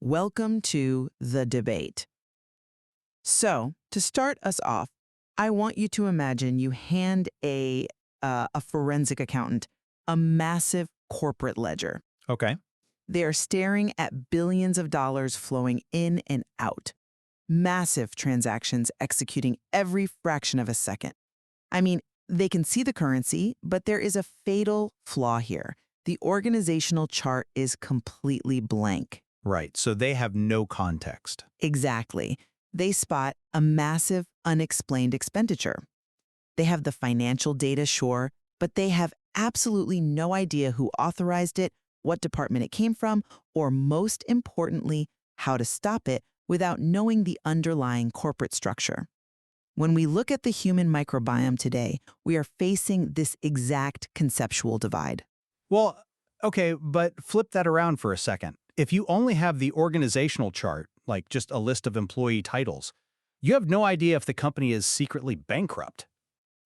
Welcome to the debate. So, to start us off, I want you to imagine you hand a forensic accountant a massive corporate ledger. Okay. They are staring at billions of dollars flowing in and out. Massive transactions executing every fraction of a second. I mean, they can see the currency, but there is a fatal flaw here. The organizational chart is completely blank. Right. So they have no context. Exactly. They spot a massive, unexplained expenditure. They have the financial data, sure, but they have absolutely no idea who authorized it, what department it came from, or most importantly, how to stop it without knowing the underlying corporate structure. When we look at the human microbiome today, we are facing this exact conceptual divide. Well, okay, but flip that around for a second. If you only have the organizational chart, like just a list of employee titles, you have no idea if the company is secretly bankrupt.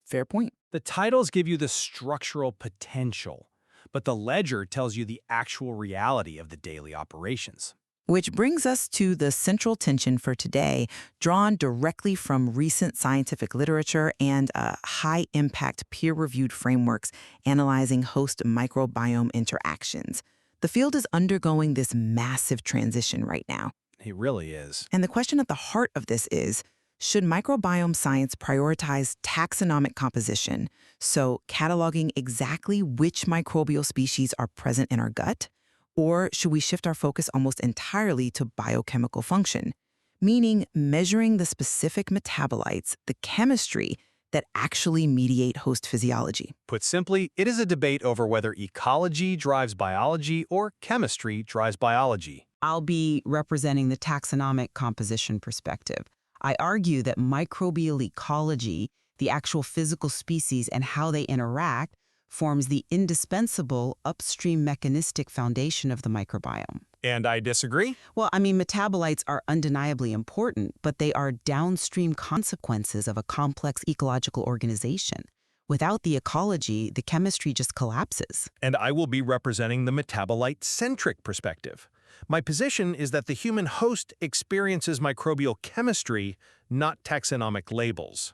Fair point. The titles give you the structural potential, but the ledger tells you the actual reality of the daily operations. Which brings us to the central tension for today, drawn directly from recent scientific literature and high-impact peer-reviewed frameworks analyzing host microbiome interactions. The field is undergoing this massive transition right now. It really is. And the question at the heart of this is, should microbiome science prioritize taxonomic composition, so cataloging exactly which microbial species are present in our gut? Or should we shift our focus almost entirely to biochemical function, meaning measuring the specific metabolites, the chemistry that actually mediate host physiology? Put simply, it is a debate over whether ecology drives biology or chemistry drives biology. I'll be representing the taxonomic composition perspective. I argue that microbial ecology, the actual physical species and how they interact, forms the indispensable upstream mechanistic foundation of the microbiome. And I disagree? Well, metabolites are undeniably important, but they are downstream consequences of a complex ecological organization. Without the ecology, the chemistry just collapses. And I will be representing the metabolite-centric perspective. My position is that the human host experiences microbial chemistry, not taxonomic labels.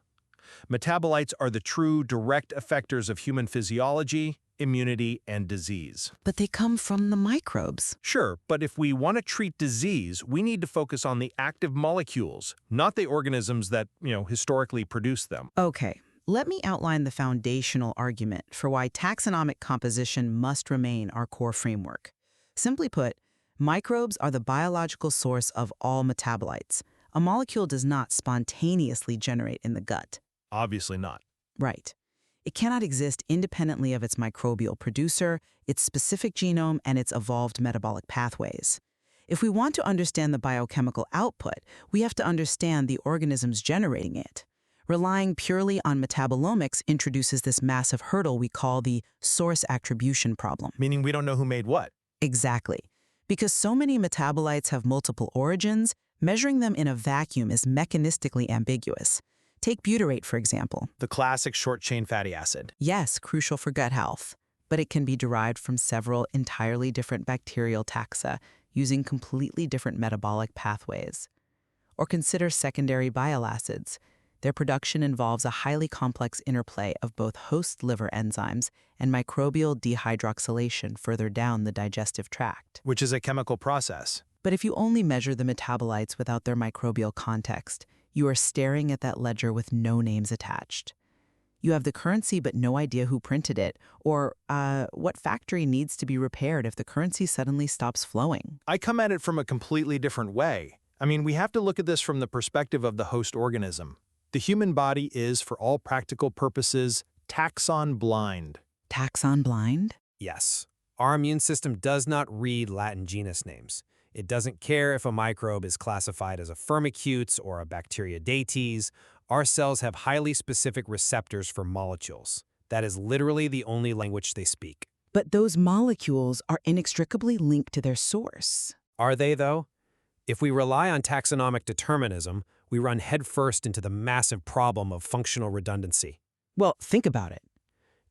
Metabolites are the true direct effectors of human physiology, immunity, and disease. But they come from the microbes. Sure, but if we want to treat disease, we need to focus on the active molecules, not the organisms that, historically produce them. Okay, let me outline the foundational argument for why taxonomic composition must remain our core framework. Simply put, microbes are the biological source of all metabolites. A molecule does not spontaneously generate in the gut. Obviously not. Right. It cannot exist independently of its microbial producer, its specific genome, and its evolved metabolic pathways. If we want to understand the biochemical output, we have to understand the organisms generating it. Relying purely on metabolomics introduces this massive hurdle we call the source attribution problem. Meaning we don't know who made what? Exactly. Because so many metabolites have multiple origins, measuring them in a vacuum is mechanistically ambiguous. Take butyrate, for example. The classic short-chain fatty acid. Yes, crucial for gut health, but it can be derived from several entirely different bacterial taxa using completely different metabolic pathways. Or consider secondary bile acids. Their production involves a highly complex interplay of both host liver enzymes and microbial dehydroxylation further down the digestive tract. Which is a chemical process. But if you only measure the metabolites without their microbial context, you are staring at that ledger with no names attached. You have the currency but no idea who printed it, or what factory needs to be repaired if the currency suddenly stops flowing. I come at it from a completely different way. We have to look at this from the perspective of the host organism. The human body is, for all practical purposes, taxon blind. Taxon blind? Yes. Our immune system does not read Latin genus names. It doesn't care if a microbe is classified as a firmicutes or a bacteroidetes. Our cells have highly specific receptors for molecules. That is literally the only language they speak. But those molecules are inextricably linked to their source. Are they, though? If we rely on taxonomic determinism, we run headfirst into the massive problem of functional redundancy. Well, think about it.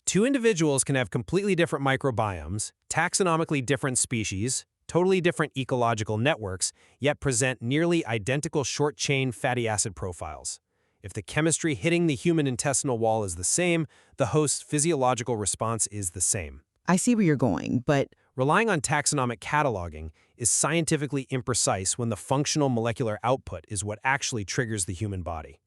Two individuals can have completely different microbiomes, taxonomically different species, totally different ecological networks, yet present nearly identical short-chain fatty acid profiles. If the chemistry hitting the human intestinal wall is the same, the host's physiological response is the same. I see where you're going, but Relying on taxonomic cataloging is scientifically imprecise when the functional molecular output is what actually triggers the human body.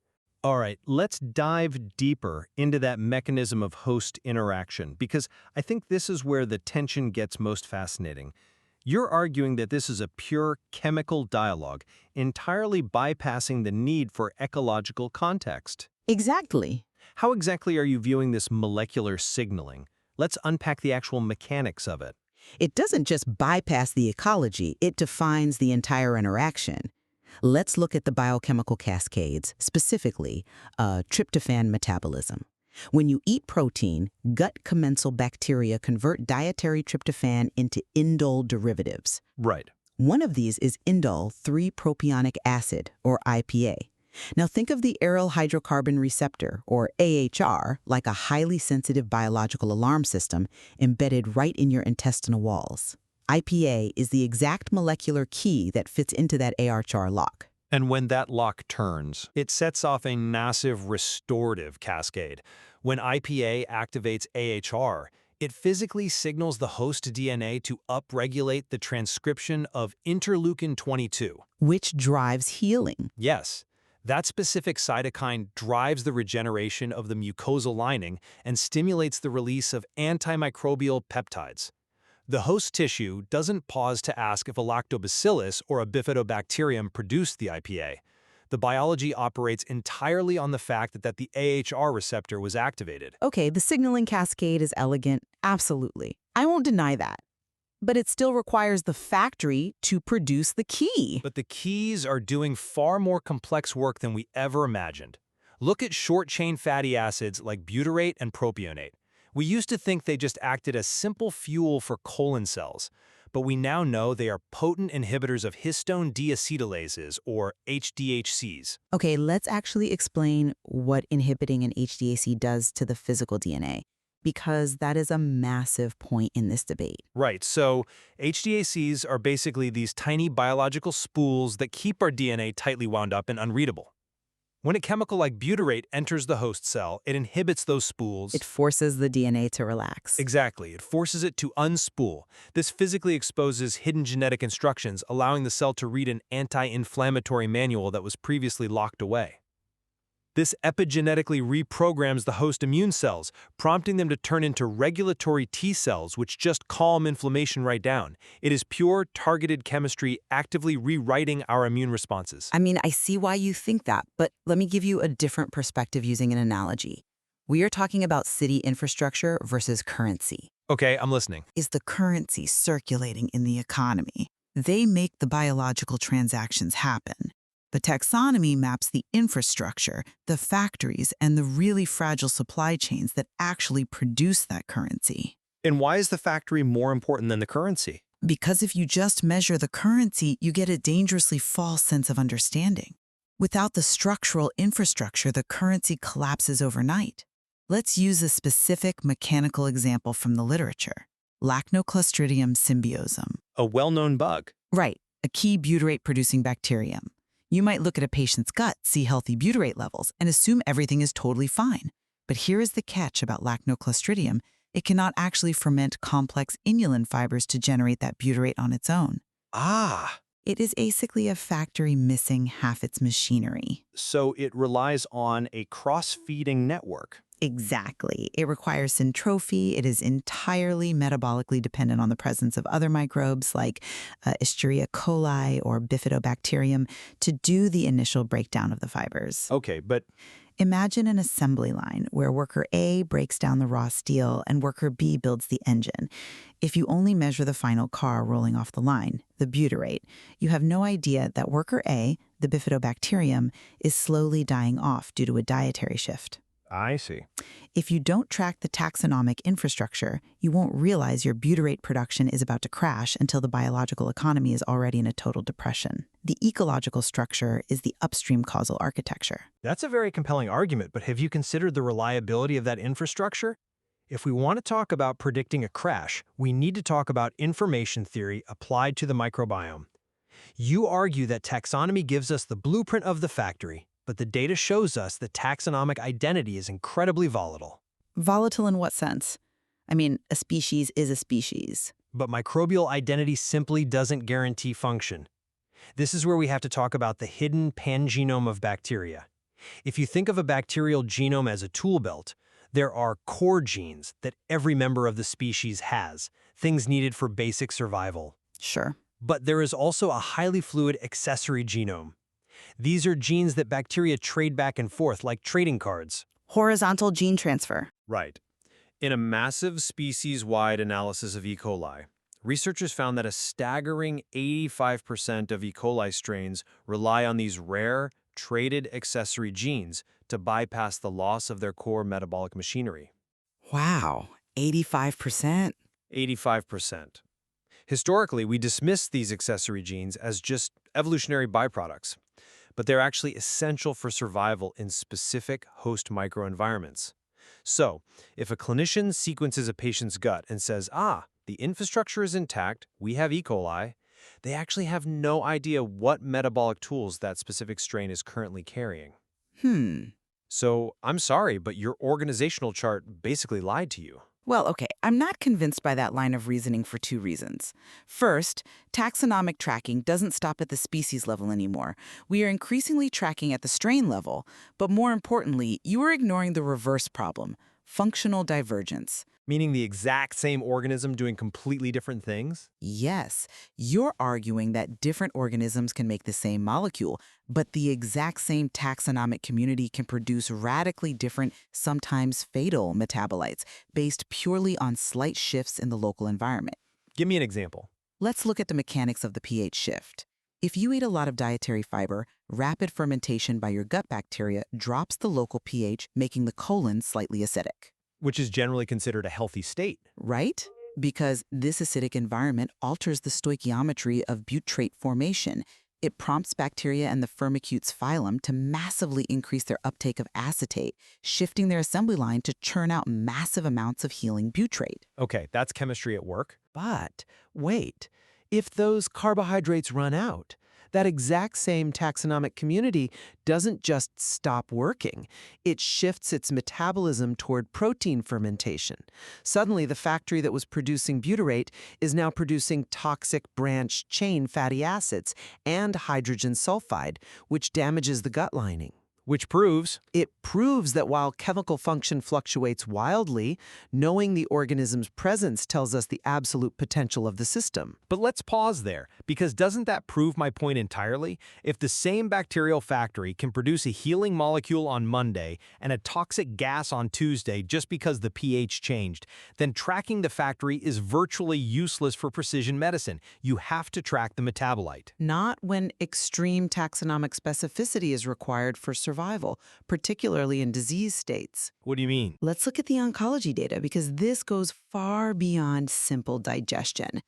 All right, let's dive deeper into that mechanism of host interaction, because I think this is where the tension gets most fascinating. You're arguing that this is a pure chemical dialogue, entirely bypassing the need for ecological context. exactly. How exactly are you viewing this molecular signaling? Let's unpack the actual mechanics of it. It doesn't just bypass the ecology, it defines the entire interaction. Let's look at the biochemical cascades, specifically tryptophan metabolism. When you eat protein, gut commensal bacteria convert dietary tryptophan into indole derivatives. Right. One of these is indole 3-propionic acid, or IPA. Now think of the aryl hydrocarbon receptor, or AHR, like a highly sensitive biological alarm system embedded right in your intestinal walls. IPA is the exact molecular key that fits into that AHR lock. And when that lock turns, it sets off a massive restorative cascade. When IPA activates AHR, it physically signals the host DNA to upregulate the transcription of interleukin-22. Which drives healing. Yes, that specific cytokine drives the regeneration of the mucosal lining and stimulates the release of antimicrobial peptides. The host tissue doesn't pause to ask if a lactobacillus or a bifidobacterium produced the IPA. The biology operates entirely on the fact that the AHR receptor was activated. Okay, the signaling cascade is elegant, absolutely. I won't deny that. But it still requires the factory to produce the key. But the keys are doing far more complex work than we ever imagined. Look at short-chain fatty acids like butyrate and propionate. We used to think they just acted as simple fuel for colon cells, but we now know they are potent inhibitors of histone deacetylases, or HDHCs. Okay, let's actually explain what inhibiting an HDAC does to the physical DNA, because that is a massive point in this debate. Right, so HDACs are basically these tiny biological spools that keep our DNA tightly wound up and unreadable. When a chemical like butyrate enters the host cell, it inhibits those spools. It forces the DNA to relax. Exactly. It forces it to unspool. This physically exposes hidden genetic instructions, allowing the cell to read an anti-inflammatory manual that was previously locked away. This epigenetically reprograms the host immune cells, prompting them to turn into regulatory T cells, which just calm inflammation right down. It is pure, targeted chemistry actively rewriting our immune responses. I mean, I see why you think that, but let me give you a different perspective using an analogy. We are talking about city infrastructure versus currency. Okay, I'm listening. Is the currency circulating in the economy? They make the biological transactions happen. The taxonomy maps the infrastructure, the factories, and the really fragile supply chains that actually produce that currency. And why is the factory more important than the currency? Because if you just measure the currency, you get a dangerously false sense of understanding. Without the structural infrastructure, the currency collapses overnight. Let's use a specific mechanical example from the literature. Lachnoclostridium symbiosum. A well-known bug. Right, a key butyrate-producing bacterium. You might look at a patient's gut, see healthy butyrate levels, and assume everything is totally fine. But here is the catch about Lachnoclostridium. It cannot actually ferment complex inulin fibers to generate that butyrate on its own. Ah, It is basically a factory missing half its machinery. so it relies on a cross-feeding network. Exactly. It requires syntrophy. It is entirely metabolically dependent on the presence of other microbes like Escherichia coli or Bifidobacterium to do the initial breakdown of the fibers. Okay, but Imagine an assembly line where worker A breaks down the raw steel and worker B builds the engine. If you only measure the final car rolling off the line, the butyrate, you have no idea that worker A, the Bifidobacterium, is slowly dying off due to a dietary shift. I see. If you don't track the taxonomic infrastructure, you won't realize your butyrate production is about to crash until the biological economy is already in a total depression. The ecological structure is the upstream causal architecture. That's a very compelling argument, but have you considered the reliability of that infrastructure? If we want to talk about predicting a crash, we need to talk about information theory applied to the microbiome. You argue that taxonomy gives us the blueprint of the factory, but the data shows us that taxonomic identity is incredibly volatile. Volatile in what sense? I mean, a species is a species. But microbial identity simply doesn't guarantee function. This is where we have to talk about the hidden pangenome of bacteria. If you think of a bacterial genome as a tool belt, there are core genes that every member of the species has, things needed for basic survival. Sure. But there is also a highly fluid accessory genome. These are genes that bacteria trade back and forth like trading cards. Horizontal gene transfer. Right. In a massive species-wide analysis of E. coli, researchers found that a staggering 85% of E. coli strains rely on these rare, traded accessory genes to bypass the loss of their core metabolic machinery. Wow, 85%? 85%. Historically, we dismiss these accessory genes as just evolutionary byproducts, but they're actually essential for survival in specific host microenvironments. So, if a clinician sequences a patient's gut and says, the infrastructure is intact, we have E. coli, they actually have no idea what metabolic tools that specific strain is currently carrying. So, I'm sorry, but your organizational chart basically lied to you. Well, okay, I'm not convinced by that line of reasoning for two reasons. First, taxonomic tracking doesn't stop at the species level anymore. We are increasingly tracking at the strain level, but more importantly, you are ignoring the reverse problem, functional divergence. Meaning the exact same organism doing completely different things? Yes, you're arguing that different organisms can make the same molecule, but the exact same taxonomic community can produce radically different, sometimes fatal metabolites based purely on slight shifts in the local environment. Give me an example. Let's look at the mechanics of the pH shift. If you eat a lot of dietary fiber, rapid fermentation by your gut bacteria drops the local pH, making the colon slightly acidic. Which is generally considered a healthy state. Right? Because this acidic environment alters the stoichiometry of butyrate formation. It prompts bacteria and the Firmicutes phylum to massively increase their uptake of acetate, shifting their assembly line to churn out massive amounts of healing butyrate. Okay, that's chemistry at work. But wait, if those carbohydrates run out, that exact same taxonomic community doesn't just stop working. It shifts its metabolism toward protein fermentation. Suddenly, the factory that was producing butyrate is now producing toxic branch-chain fatty acids and hydrogen sulfide, which damages the gut lining. Which proves? It proves that while chemical function fluctuates wildly, knowing the organism's presence tells us the absolute potential of the system. But let's pause there, because doesn't that prove my point entirely? If the same bacterial factory can produce a healing molecule on Monday and a toxic gas on Tuesday just because the pH changed, then tracking the factory is virtually useless for precision medicine. You have to track the metabolite. Not when extreme taxonomic specificity is required for survival, particularly in disease states. What do you mean? Let's look at the oncology data because this goes far beyond simple digestion.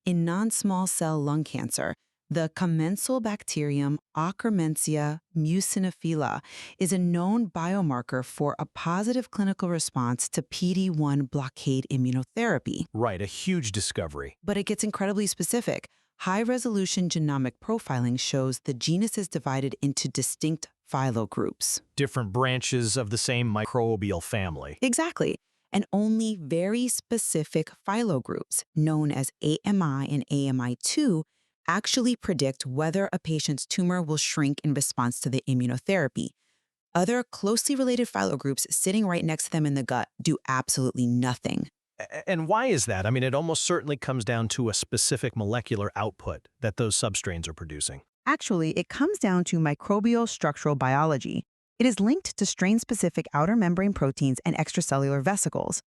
In non-small cell lung cancer, the commensal bacterium Akkermansia muciniphila is a known biomarker for a positive clinical response to PD-1 blockade immunotherapy. Right, a huge discovery. But it gets incredibly specific. High-resolution genomic profiling shows the genus is divided into distinct phylogroups. Different branches of the same microbial family. Exactly. And only very specific phylogroups, known as AMI and AMI2, actually predict whether a patient's tumor will shrink in response to the immunotherapy. Other closely related phylogroups sitting right next to them in the gut do absolutely nothing. And why is that? I mean, it almost certainly comes down to a specific molecular output that those substrains are producing. Actually, it comes down to microbial structural biology. It is linked to strain-specific outer membrane proteins and extracellular vesicles.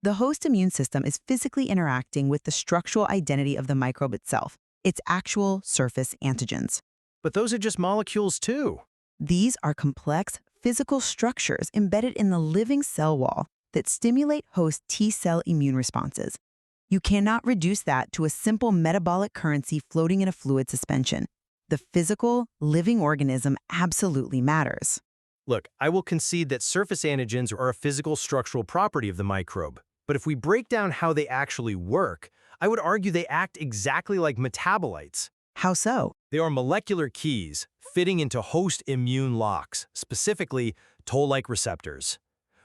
The host immune system is physically interacting with the structural identity of the microbe itself, its actual surface antigens. But those are just molecules too. These are complex physical structures embedded in the living cell wall that stimulate host T-cell immune responses. You cannot reduce that to a simple metabolic currency floating in a fluid suspension. The physical, living organism absolutely matters. Look, I will concede that surface antigens are a physical structural property of the microbe. But if we break down how they actually work, I would argue they act exactly like metabolites. How so? They are molecular keys fitting into host immune locks, specifically toll-like receptors.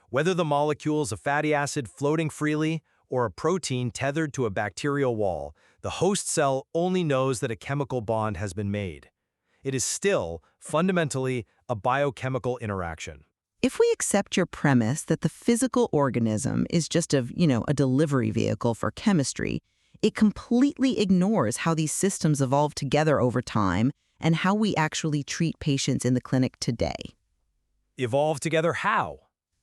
Whether the molecule is a fatty acid floating freely or a protein tethered to a bacterial wall, the host cell only knows that a chemical bond has been made. It is still, fundamentally, a biochemical interaction. If we accept your premise that the physical organism is just a delivery vehicle for chemistry, it completely ignores how these systems evolve together over time and how we actually treat patients in the clinic today. Evolve together how?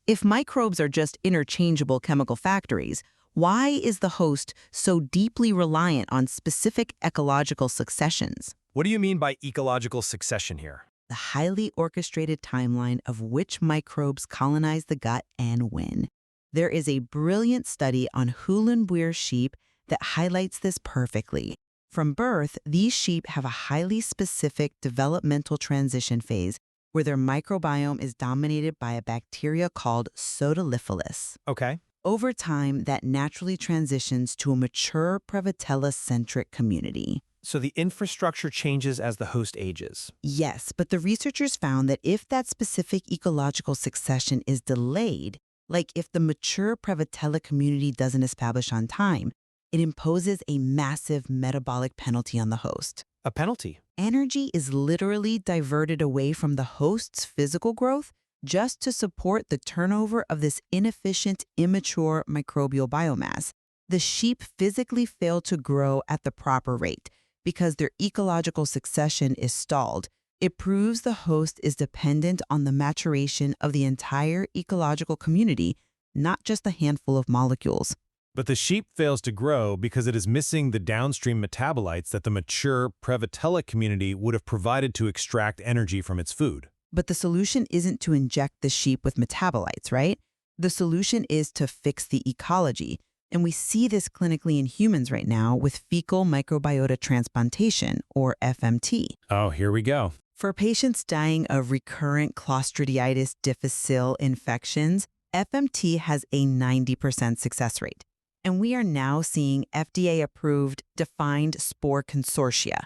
If microbes are just interchangeable chemical factories, why is the host so deeply reliant on specific ecological successions? What do you mean by ecological succession here? The highly orchestrated timeline of which microbes colonize the gut and when. There is a brilliant study on Hulenbuir sheep that highlights this perfectly. From birth, these sheep have a highly specific developmental transition phase where their microbiome is dominated by a bacteria called Sodalipholis. Okay. Over time, that naturally transitions to a mature Prevotella-centric community. So the infrastructure changes as the host ages. Yes, but the researchers found that if that specific ecological succession is delayed, like if the mature Prevotella community doesn't establish on time, it imposes a massive metabolic penalty on the host. A penalty? Energy is literally diverted away from the host's physical growth just to support the turnover of this inefficient, immature microbial biomass. The sheep physically fail to grow at the proper rate because their ecological succession is stalled. It proves the host is dependent on the maturation of the entire ecological community, not just a handful of molecules. But the sheep fails to grow because it is missing the downstream metabolites that the mature Prevotella community would have provided to extract energy from its food. But the solution isn't to inject the sheep with metabolites, right? The solution is to fix the ecology. And we see this clinically in humans right now with fecal microbiota transplantation, or FMT. Oh, here we go. For patients dying of recurrent Clostriditis difficile infections, FMT has a 90% success rate. And we are now seeing FDA-approved defined spore consortia.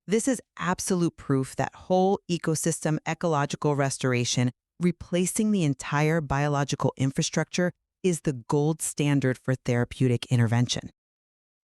This is absolute proof that whole ecosystem ecological restoration, replacing the entire biological infrastructure, is the gold standard for therapeutic intervention.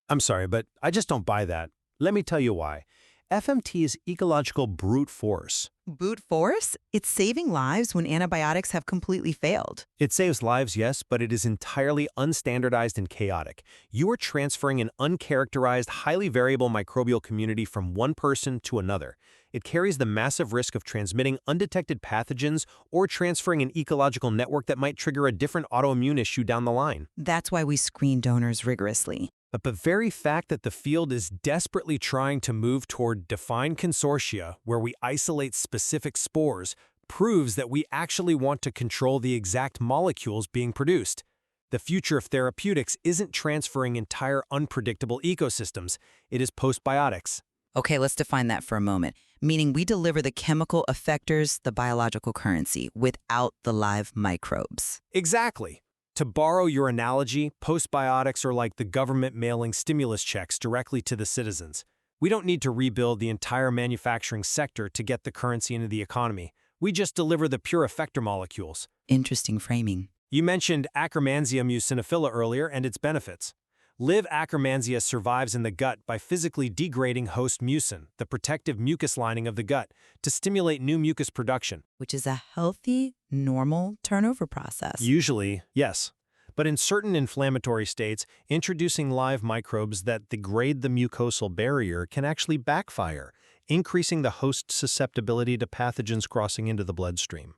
I'm sorry, but I just don't buy that. Let me tell you why. FMT is ecological brute force. Brute force? It's saving lives when antibiotics have completely failed. It saves lives, yes, but it is entirely unstandardized and chaotic. You are transferring an uncharacterized, highly variable microbial community from one person to another. It carries the massive risk of transmitting undetected pathogens or transferring an ecological network that might trigger a different autoimmune issue down the line. That's why we screen donors rigorously. But the very fact that the field is desperately trying to move toward defined consortia where we isolate specific spores proves that we actually want to control the exact molecules being produced. The future of therapeutics isn't transferring entire unpredictable ecosystems, it is postbiotics. Okay, let's define that for a moment, meaning we deliver the chemical effectors, the biological currency, without the live microbes. Exactly. To borrow your analogy, postbiotics are like the government mailing stimulus checks directly to the citizens. We don't need to rebuild the entire manufacturing sector to get the currency into the economy. We just deliver the pure effector molecules. Interesting framing. You mentioned Akkermansia muciniphila earlier and its benefits. Live Akkermansia survives in the gut by physically degrading host mucin, the protective mucus lining of the gut, to stimulate new mucus production. Which is a healthy, normal turnover process. Usually, yes. But in certain inflammatory states, introducing live microbes that degrade the mucosal barrier can actually backfire, increasing the host's susceptibility to pathogens crossing into the bloodstream.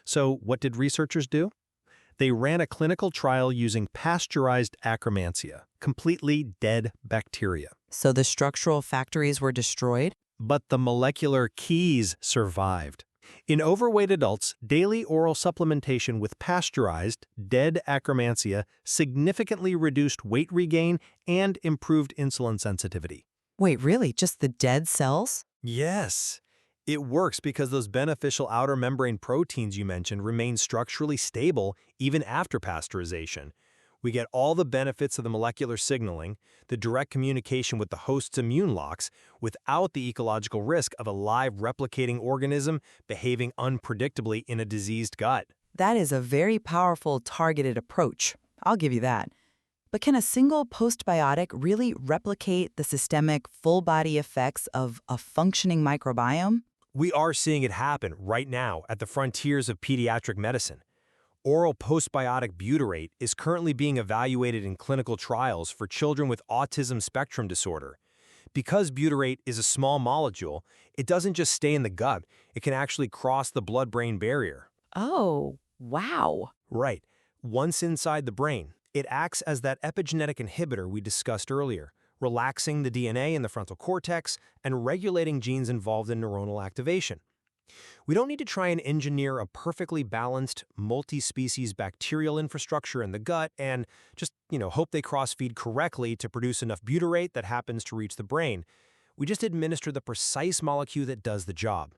So what did researchers do? They ran a clinical trial using pasteurized Akkermansia, completely dead bacteria. So the structural factories were destroyed? But the molecular keys survived. In overweight adults, daily oral supplementation with pasteurized, dead Akkermansia significantly reduced weight regain and improved insulin sensitivity. Wait, really? Just the dead cells? Yes. It works because those beneficial outer membrane proteins you mentioned remain structurally stable even after pasteurization. We get all the benefits of the molecular signaling, the direct communication with the host's immune locks, without the ecological risk of a live replicating organism behaving unpredictably in a diseased gut. That is a very powerful, targeted approach. I'll give you that. But can a single postbiotic really replicate the systemic, full-body effects of a functioning microbiome? We are seeing it happen right now at the frontiers of pediatric medicine. Oral postbiotic butyrate is currently being evaluated in clinical trials for children with autism spectrum disorder. Because butyrate is a small molecule, it doesn't just stay in the gut, it can actually cross the blood-brain barrier. Oh, wow. Right. Once inside the brain, it acts as that epigenetic inhibitor we discussed earlier, relaxing the DNA in the frontal cortex and regulating genes involved in neuronal activation. We don't need to try and engineer a perfectly balanced, multi-species bacterial infrastructure in the gut and just, hope they cross-feed correctly to produce enough butyrate that happens to reach the brain. We just administer the precise molecule that does the job.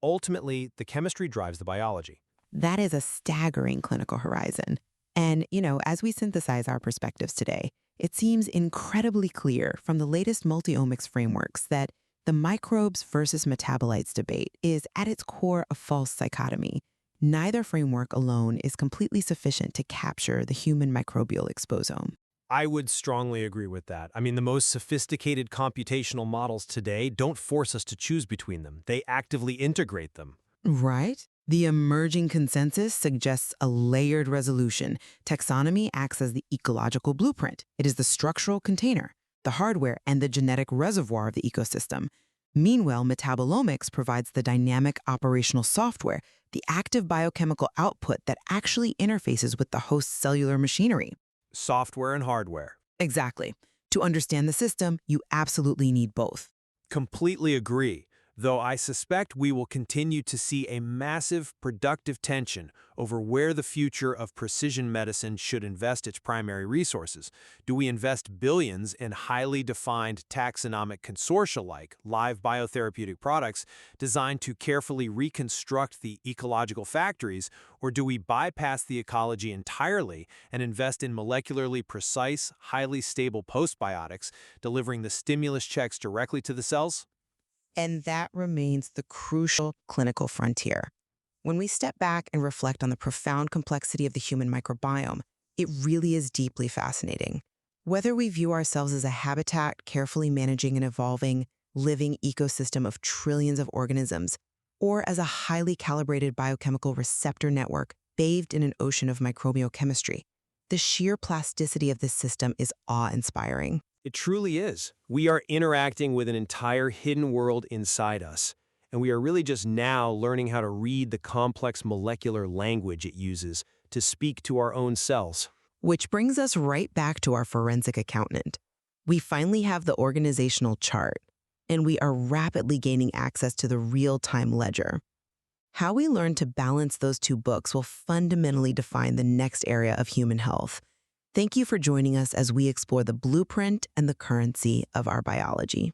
Ultimately, the chemistry drives the biology. That is a staggering clinical horizon. And, as we synthesize our perspectives today, it seems incredibly clear from the latest multi-omics frameworks that the microbes versus metabolites debate is at its core a false dichotomy. Neither framework alone is completely sufficient to capture the human microbial exposome. I would strongly agree with that. The most sophisticated computational models today don't force us to choose between them. They actively integrate them. Right? The emerging consensus suggests a layered resolution. Taxonomy acts as the ecological blueprint. It is the structural container, the hardware, and the genetic reservoir of the ecosystem. Meanwhile, metabolomics provides the dynamic operational software, the active biochemical output that actually interfaces with the host's cellular machinery. Software and hardware. Exactly. To understand the system, you absolutely need both. Completely agree. Though I suspect we will continue to see a massive productive tension over where the future of precision medicine should invest its primary resources. Do we invest billions in highly defined taxonomic consortia like live biotherapeutic products designed to carefully reconstruct the ecological factories, or do we bypass the ecology entirely and invest in molecularly precise, highly stable postbiotics, delivering the stimulus checks directly to the cells? And that remains the crucial clinical frontier. When we step back and reflect on the profound complexity of the human microbiome, it really is deeply fascinating. Whether we view ourselves as a habitat carefully managing an evolving, living ecosystem of trillions of organisms, or as a highly calibrated biochemical receptor network bathed in an ocean of microbial chemistry, the sheer plasticity of this system is awe-inspiring. It truly is. We are interacting with an entire hidden world inside us, and we are really just now learning how to read the complex molecular language it uses to speak to our own cells. Which brings us right back to our forensic accountant. We finally have the organizational chart, and we are rapidly gaining access to the real-time ledger. How we learn to balance those two books will fundamentally define the next area of human health. Thank you for joining us as we explore the blueprint and the currency of our biology.